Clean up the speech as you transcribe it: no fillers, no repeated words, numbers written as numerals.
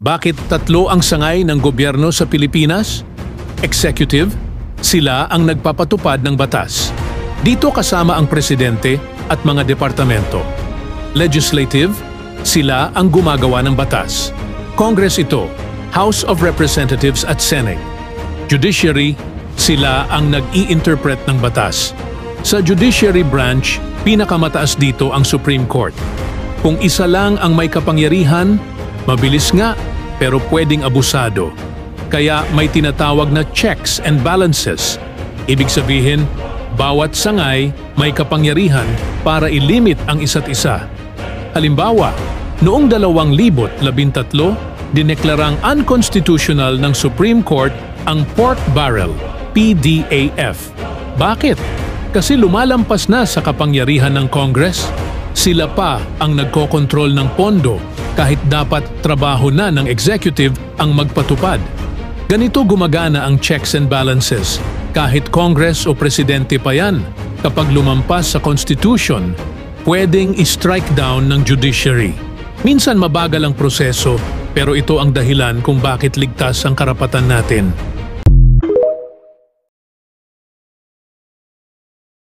Bakit tatlo ang sangay ng gobyerno sa Pilipinas? Executive, sila ang nagpapatupad ng batas. Dito kasama ang presidente at mga departamento. Legislative, sila ang gumagawa ng batas. Congress ito, House of Representatives at Senate. Judiciary, sila ang nag-i-interpret ng batas. Sa judiciary branch, pinakamataas dito ang Supreme Court. Kung isa lang ang may kapangyarihan, mabilis nga pero pwedeng abusado. Kaya may tinatawag na checks and balances. Ibig sabihin, bawat sangay may kapangyarihan para ilimit ang isa't isa. Halimbawa, noong 2013, dineklarang unconstitutional ng Supreme Court ang pork barrel, PDAF. Bakit? Kasi lumalampas na sa kapangyarihan ng Congress. Sila pa ang nagkokontrol ng pondo kahit dapat trabaho na ng executive ang magpatupad. Ganito gumagana ang checks and balances. Kahit Congress o Presidente pa yan, kapag lumampas sa Constitution, pwedeng i-strike down ng judiciary. Minsan mabagal ang proseso, pero ito ang dahilan kung bakit ligtas ang karapatan natin.